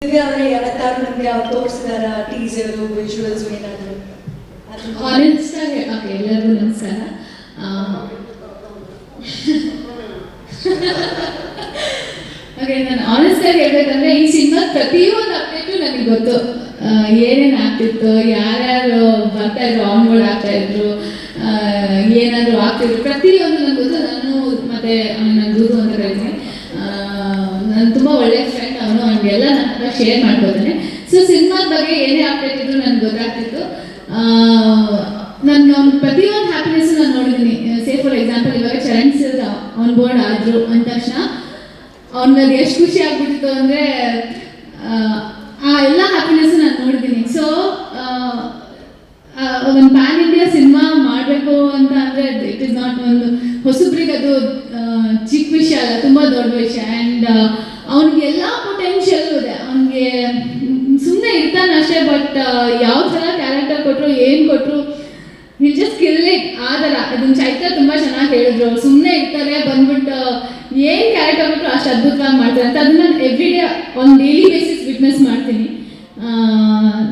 ದಿವ್ಯಾ ಅವರೇ ಯಾವತ್ತಾರು ನಮಗೆ ಅವ್ರು ತೋರಿಸಿದಾರ ಟೀಸರು ವಿಜುವಲ್ಸ್ ಏನಾದರೂ? ಆನೆಸ್ಟ್ ಆಗಿ ಓಕೆ, ಎಲ್ಲರಿಗೂ ನಮಸ್ಕಾರ. ಓಕೆ, ನಾನು ಆನೆಸ್ಟ್ ಆಗಿ ಹೇಳ್ಬೇಕಂದ್ರೆ ಈ ಸಿನಿಮಾ ಪ್ರತಿಯೊಂದು ಅಪ್ಡೇಟು ನನಗೆ ಗೊತ್ತು. ಏನೇನು ಆಗ್ತಿತ್ತು, ಯಾರ್ಯಾರು ಬರ್ತಾ ಇದ್ರು, ಆನ್ ಬೋರ್ಡ್ ಆಗ್ತಾ ಇದ್ರು, ಏನಾದರೂ ಆಗ್ತಿದ್ರು, ಪ್ರತಿಯೊಂದು ನನಗೆ ಗೊತ್ತು. ನಾನು ಮತ್ತೆ ನಾನು ದೂರು ಅಂತ ಕರಿತೀನಿ, ನಾನು ತುಂಬ ಒಳ್ಳೆಯ ಫ್ರೆಂಡ್ ಅವನು, ಅವನಿಗೆಲ್ಲ ನನ್ನ ಹತ್ರ ಶೇರ್ ಮಾಡ್ಕೋತಾನೆ. ಸೊ ಸಿನಿಮಾದ ಬಗ್ಗೆ ಏನೇ ಅಪ್ಡೇಟ್ ಇದ್ರು ನನಗೆ ಗೊತ್ತಾಗ್ತಿತ್ತು. ನಾನು ಪ್ರತಿಯೊಂದು ಹ್ಯಾಪಿನೆಸ್ ನಾನು ನೋಡಿದ್ದೀನಿ. ಸೇ ಫಾರ್ ಎಕ್ಸಾಂಪಲ್, ಇವಾಗ ಚರಣ್ ಸರ್ ಆನ್ ಬೋರ್ಡ್ ಆದ್ರು ಅಂದ ತಕ್ಷಣ ಅವ್ನಿಗೆ ಎಷ್ಟು ಖುಷಿ ಆಗ್ಬಿಟ್ಟಿತ್ತು ಅಂದರೆ ಆ ಎಲ್ಲ ಹ್ಯಾಪಿನೆಸ್ ನಾನು ನೋಡಿದ್ದೀನಿ. ಸೊ ಒಂದು ಪ್ಯಾನ್ ಇಂಡಿಯಾ ಸಿನಿಮಾ ಮಾಡಬೇಕು ಅಂತ ಅಂದರೆ ಇಟ್ ಇಸ್ ನಾಟ್ ಒಂದು ಹೊಸಬ್ರಿಗೆ ಅದು ಚಿಕ್ಕ ವಿಷಯ ಅಲ್ಲ, ತುಂಬ ದೊಡ್ಡ ವಿಷಯ. ಆ್ಯಂಡ್ ಅವ್ನಿಗೆ ಎಲ್ಲ ಪೊಟೆನ್ಷಿಯಲ್ ಇದೆ. ಅವನಿಗೆ ಸುಮ್ಮನೆ ಇರ್ತಾನೆ ಅಷ್ಟೇ, ಬಟ್ ಯಾವ ಥರ ಕ್ಯಾರೆಕ್ಟರ್ ಕೊಟ್ಟರು, ಏನು ಕೊಟ್ಟರು, ವಿಲ್ ಜಸ್ಟ್ ಕಿಲ್ ಇಟ್. ಆ ಥರ ಅದನ್ನು ಚೈತ್ರ ತುಂಬ ಚೆನ್ನಾಗಿ ಹೇಳಿದ್ರು. ಅವ್ರು ಸುಮ್ಮನೆ ಇರ್ತಾರೆ, ಬಂದ್ಬಿಟ್ಟು ಏನು ಕ್ಯಾರೆಕ್ಟರ್ ಕೊಟ್ಟರು ಅಷ್ಟು ಅದ್ಭುತವಾಗಿ ಮಾಡ್ತಾರೆ ಅಂತ. ಅದನ್ನು ನಾನು every day on daily basis witness ಮಾಡ್ತೀನಿ.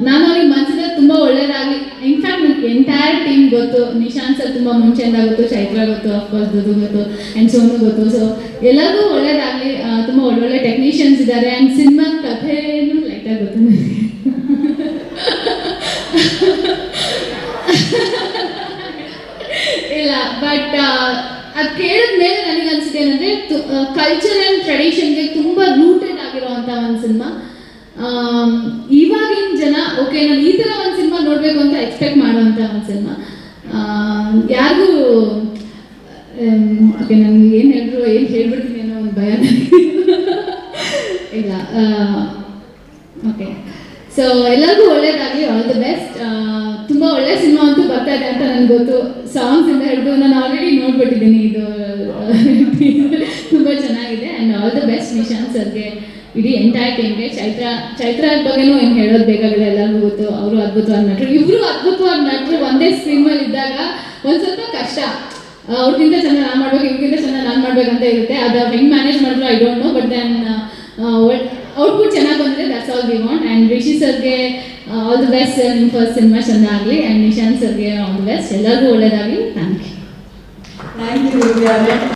ನಾನು ಅವ್ರಿಗೆ ಮನಸ್ಸಿಂದ ತುಂಬ ಒಳ್ಳೇದಾಗಲಿ. ಇನ್ಫ್ಯಾಕ್ಟ್ ನನಗೆ ಎಂಟೈರ್ ಟೀಮ್ ಗೊತ್ತು. ನಿಶಾಂತ್ ಸರ್ ತುಂಬ ಮುಂಚೆಯಿಂದ ಗೊತ್ತು, ಚೈತ್ರ ಗೊತ್ತು, ಅಫ್ಕೋರ್ಸ್ ದುದು ಗೊತ್ತು, ಆ್ಯಂಡ್ ಸೋನು ಗೊತ್ತು. ಸೊ ಎಲ್ಲರಿಗೂ ಒಳ್ಳೇದಾಗಲಿ. ತುಂಬ ಒಳ್ಳೊಳ್ಳೆ ಟೆಕ್ನಿಷಿಯನ್ಸ್ ಇದ್ದಾರೆ. ಆ್ಯಂಡ್ ಸಿನಿಮಾ ಕಥೆನೂ ಲೈಟಾಗಿ ಗೊತ್ತು ನನಗೆ. ಇಲ್ಲ, ಬಟ್ ಅದು ಕೇಳಿದ ಮೇಲೆ ನನಗೆ ಅನಿಸಿದೆ ಏನಂದರೆ, ಕಲ್ಚರ್ ಆ್ಯಂಡ್ ಟ್ರೆಡಿಷನ್ಗೆ ತುಂಬ ರೂಟೆಡ್ ಆಗಿರೋವಂಥ ಒಂದು ಸಿನಿಮಾ. ಇವಾಗಿನ ಜನ ಓಕೆ, ನಾನು ಈ ಥರ ಒಂದು ಸಿನಿಮಾ ನೋಡಬೇಕು ಅಂತ ಎಕ್ಸ್ಪೆಕ್ಟ್ ಮಾಡೋವಂಥ ಒಂದು ಸಿನಿಮಾ. ಯಾರಿಗೂ ಓಕೆ, ನನಗೆ ಏನು ಹೇಳಿದ್ರು, ಏನು ಹೇಳ್ಬಿಡ್ತೀನಿ ಅನ್ನೋ ಒಂದು ಭಯ ನನಗೆ ಇಲ್ಲ. ಓಕೆ, ಸೊ ಎಲ್ಲರಿಗೂ ಒಳ್ಳೇದಾಗಲಿ, ಆಲ್ ದಿ ಬೆಸ್ಟ್. ತುಂಬ ಒಳ್ಳೆ ಸಿನಿಮಾ ಅಂತೂ ಬರ್ತಾ ಇದೆ ಅಂತ ನನಗೆ ಗೊತ್ತು. ಸಾಂಗ್ಸಿಂದ ಹಿಡಿದು ನಾನು ಆಲ್ರೆಡಿ ನೋಡ್ಬಿಟ್ಟಿದ್ದೀನಿ. ಇದು ತುಂಬ ಚೆನ್ನಾಗಿದೆ. And all the best Nishant ಸರ್ಗೆ, ಇಡೀ ಎಂಟೈರ್ ಟೀಮ್ಗೆ. ಚೈತ್ರ ಬಗ್ಗೆನೂ ಏನು ಹೇಳೋದು ಬೇಕಾಗಿಲ್ಲ, ಎಲ್ಲರಿಗೂ ಗೊತ್ತು. ಅವರು ಅದ್ಭುತವಾದ ನಟರು, ಇಬ್ಬರು ಅದ್ಭುತವಾದ ನಟರು ಒಂದೇ ಸ್ಕ್ರೀನಲ್ಲಿ ಇದ್ದಾಗ ಒಂದು ಸ್ವಲ್ಪ ಕಷ್ಟ. ಅವ್ರಿಗಿಂತ ಚೆನ್ನಾಗಿ ನಾನು ಮಾಡ್ಬೇಕು, ಇವ್ರಿಗಿಂತ ಚೆನ್ನಾಗಿ ನಾನು ಮಾಡ್ಬೇಕಂತ ಇರುತ್ತೆ. ಅದು ಹೆಂಗೆ ಮ್ಯಾನೇಜ್ ಮಾಡಿದ್ರು I don't know, but then output ಚೆನ್ನಾಗಿ ಬಂದರೆ that's all we want. And Rishi ಸರ್ಗೆ ಆಲ್ ದಿ ಬೆಸ್ಟ್. ನಿಮ್ಮ ಫಸ್ಟ್ ಸಿನಿಮಾ ಚೆನ್ನಾಗಲಿ. ಆ್ಯಂಡ್ ನಿಶಾಂತ್ ಸರ್ಗೆ ಆಲ್ ದಿ ಬೆಸ್ಟ್. ಎಲ್ಲರಿಗೂ ಒಳ್ಳೆಯದಾಗಲಿ. Thank you. Thank you.